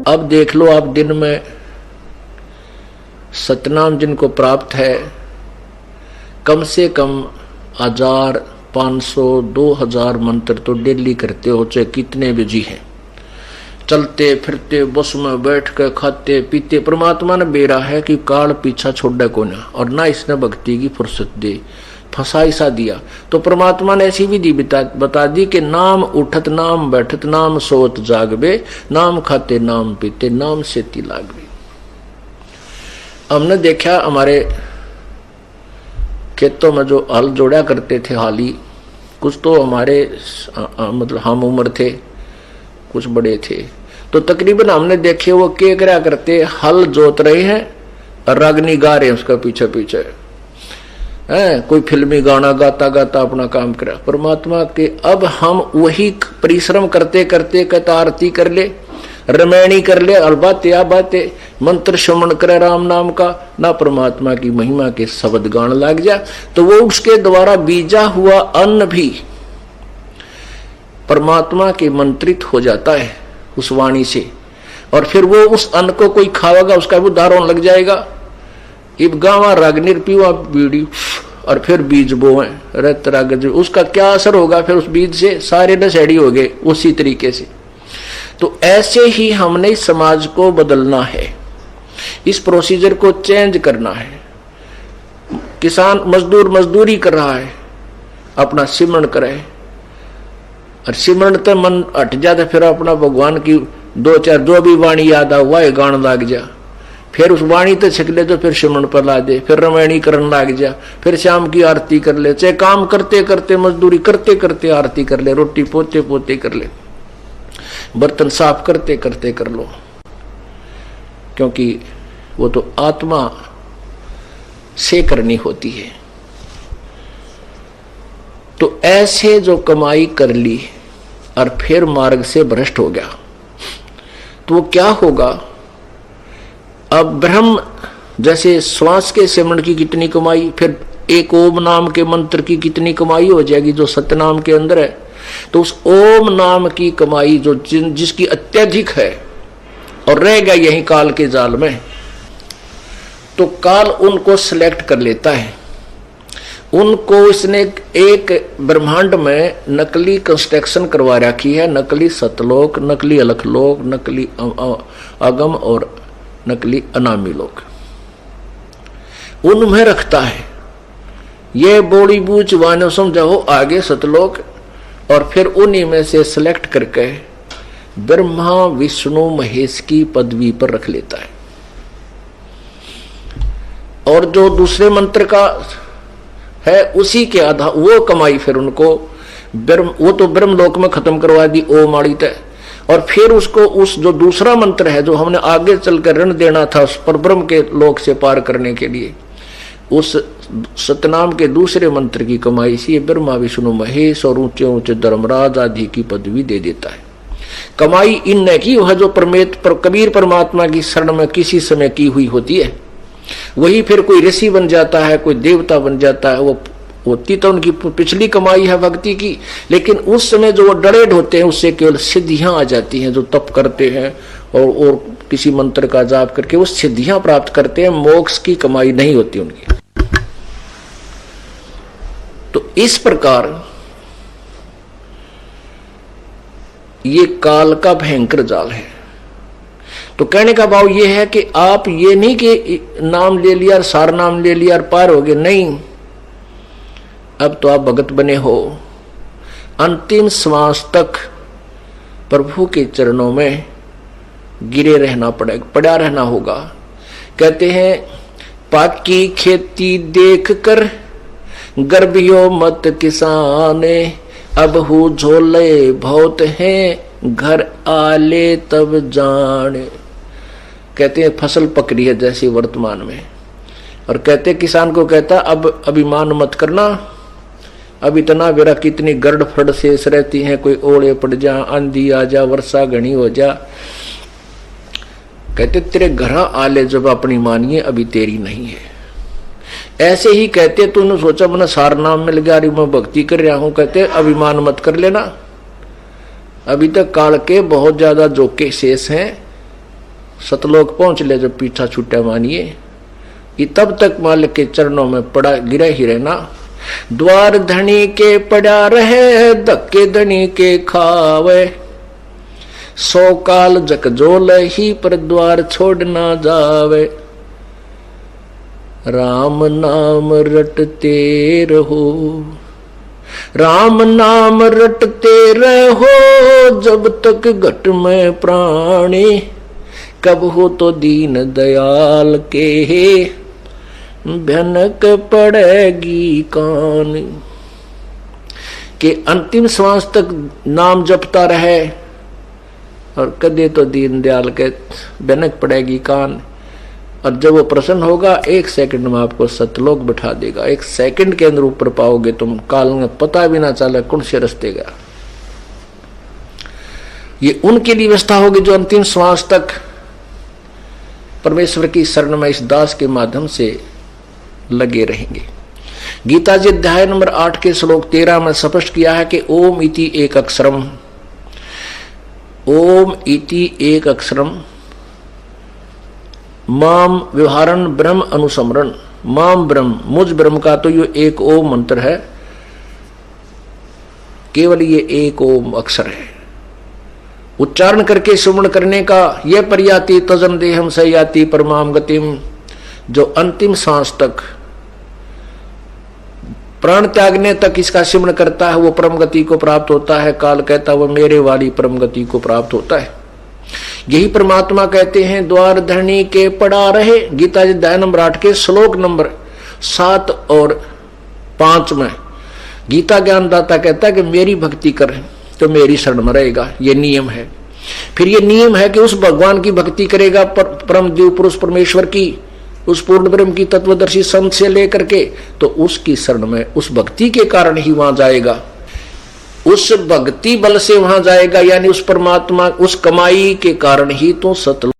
अब देख लो आप दिन में सतनाम जिनको प्राप्त है कम से कम 1000, 500, 2000 मंत्र तो डेली करते हो, चाहे कितने बिजी हैं, चलते फिरते बस में बैठ के खाते पीते। परमात्मा ने बेरा है कि काल पीछा छोड़े को ना, और ना इसने भक्ति की फुर्सत दे, फंसा सा दिया। तो परमात्मा ने ऐसी विधि बता दी कि नाम उठत नाम बैठत नाम सोत जागबे, नाम खाते नाम पीते नाम से ती लागबे। हमने देखा हमारे खेतों में जो हल जोड़ा करते थे हाली, कुछ तो हमारे मतलब हम उम्र थे, कुछ बड़े थे, तो तकरीबन हमने देखे वो क्या करते, हल जोत रहे हैं और रागनी गा रहे हैं उसका पीछे पीछे है, कोई फिल्मी गाना गाता गाता अपना काम करा। परमात्मा के अब हम वही परिश्रम करते करते कहता आरती कर ले, रमैणी कर ले, और बातें आ बातें मंत्र श्रवण करे राम नाम का, ना परमात्मा की महिमा के शब्द गान लग जा, तो वो उसके द्वारा बीजा हुआ अन्न भी परमात्मा के मंत्रित हो जाता है उस वाणी से, और फिर वो उस अन्न को कोई खावेगा उसका भी दारों लग जाएगा। इब गावा रागनिर पीवा बीड़ी और फिर बीज बोए रत राग, उसका क्या असर होगा फिर उस बीज से, सारे नशेड़ी हो गए उसी तरीके से। तो ऐसे ही हमने इस समाज को बदलना है, इस प्रोसीजर को चेंज करना है। किसान मजदूर मजदूरी कर रहा है, अपना सिमरण करे, और सिमरण तो मन हट जाता, फिर अपना भगवान की 2-4 जो भी वाणी याद हुआ है गान लाग जा, फिर उस वाणी तो छिक ले तो फिर सिमरण पर ला दे, फिर रमैणी करने लाग जा, फिर शाम की आरती कर ले, चाहे काम करते करते मजदूरी करते करते आरती कर ले, रोटी पोते पोते कर ले, बर्तन साफ करते करते कर लो, क्योंकि वो तो आत्मा से करनी होती है। तो ऐसे जो कमाई कर ली और फिर मार्ग से भ्रष्ट हो गया, तो वो क्या होगा। अब ब्रह्म जैसे श्वास के सिमरण की कितनी कमाई, फिर एक ओम नाम के मंत्र की कितनी कमाई हो जाएगी जो सतनाम के अंदर है। तो उस ओम नाम की कमाई जो जिसकी अत्यधिक है और रह गया यही काल के जाल में, तो काल उनको सिलेक्ट कर लेता है। उनको इसने एक ब्रह्मांड में नकली कंस्ट्रक्शन करवा रखी है, नकली सतलोक, नकली अलखलोक, नकली अगम और नकली अनामी लोक उनमें रखता है। ये बोड़ी बूझ वानो समझाओ आगे सतलोक, और फिर उन्हीं में से सिलेक्ट करके ब्रह्मा विष्णु महेश की पदवी पर रख लेता है। और जो दूसरे मंत्र का है उसी के आधार वो कमाई फिर उनको वो तो ब्रह्मलोक में खत्म करवा दी ओम आड़ी तय, और फिर उसको उस जो दूसरा मंत्र है जो हमने आगे चलकर ऋण देना था उस पर ब्रह्म के लोक से पार करने के लिए, उस सतनाम के दूसरे मंत्र की कमाई से ब्रह्मा विष्णु महेश और ऊंचे ऊंचे धर्मराज आदि की पदवी दे देता है। कमाई इन की वह जो कबीर परमात्मा की शरण में किसी समय की हुई होती है, वही फिर कोई ऋषि बन जाता है, कोई देवता बन जाता है, वो होती तो उनकी पिछली कमाई है भक्ति की, लेकिन उस समय जो वो डरेड होते हैं उससे केवल सिद्धियां आ जाती हैं। जो तप करते हैं और किसी मंत्र का जाप करके वो सिद्धियां प्राप्त करते हैं, मोक्ष की कमाई नहीं होती उनकी। तो इस प्रकार ये काल का भयंकर जाल है। तो कहने का भाव ये है कि आप ये नहीं कि नाम ले लिया और सार नाम ले लिया और पार हो गए, नहीं, अब तो आप भगत बने हो। अंतिम श्वास तक प्रभु के चरणों में गिरे रहना पड़ेगा, पड़ा रहना होगा। कहते हैं पाकी खेती देख कर गर्भियो मत किसाने, अब हु झोले बहुत हैं घर आले तब जाने। कहते हैं फसल पकड़ी है जैसे वर्तमान में, और कहते किसान को कहता अब अभिमान मत करना, अब इतना बेरा कितनी गर्ड फड़ शेष रहती हैं, कोई ओले पड़ जा, आंधी आ जा, वर्षा घनी हो जा। कहते तेरे घर आले जब अपनी मानिए अभी तेरी नहीं है। ऐसे ही कहते तूने सोचा मैंने सार नाम मिल गया, मैं भक्ति कर रहा हूं, कहते अभिमान मत कर लेना, अभी तक काल के बहुत ज्यादा जोके शेष हैं, सतलोक पहुंच ले जब पीछा छूटा मानिए, ये तब तक मालिक के चरणों में पड़ा गिरा ही रहना। द्वार धनी के पड़ा रहे, धक्के धनी के खावे, 100 काल जकजोल ही पर द्वार छोड़ ना जावे। राम नाम रटते रहो, राम नाम रटते रहो, जब तक घट में प्राणी, कब हो तो दीन दयाल के भनक पड़ेगी कान। के अंतिम श्वास तक नाम जपता रहे और कदे तो दीन दयाल के भनक पड़ेगी कान। और जब वो प्रसन्न होगा 1 सेकंड में आपको सतलोक बैठा देगा। 1 सेकंड के अंदर ऊपर पाओगे तुम, काल में पता भी ना चले कौन से रस्ते गया। ये उनके लिए व्यवस्था होगी जो अंतिम श्वास तक परमेश्वर की शरण में इस दास के माध्यम से लगे रहेंगे। गीता जी अध्याय नंबर 8 के श्लोक 13 में स्पष्ट किया है कि ओम इति एक अक्षरम, ओम इति एक अक्षरम, माम व्यवहारन ब्रह्म अनुसमरण। माम ब्रह्म, मुझ ब्रह्म का तो ये एक ओम मंत्र है, केवल ये एक ओम अक्षर है। उच्चारण करके सुमरण करने का यह पर्याति तजन देहम सयाति परमाम गतिम। जो अंतिम सांस तक प्राण त्यागने तक इसका सिमरण करता है वो परम गति को प्राप्त होता है। काल कहता है वो मेरे वाली परम गति को प्राप्त होता है। यही परमात्मा कहते हैं द्वार धरणी के पड़ा रहे। गीता जी अध्याय नंबर 8 के श्लोक नंबर 7 और 5 में गीता ज्ञानदाता कहता है कि मेरी भक्ति कर तो मेरी शरण में रहेगा। ये नियम है। फिर ये नियम है कि उस भगवान की भक्ति करेगा परम दिव्य पुरुष परमेश्वर की, उस पूर्ण ब्रह्म की तत्वदर्शी संत से लेकर के, तो उसकी शरण में उस भक्ति के कारण ही वहां जाएगा। उस भक्ति बल से वहां जाएगा, यानी उस परमात्मा उस कमाई के कारण ही तो सतलोक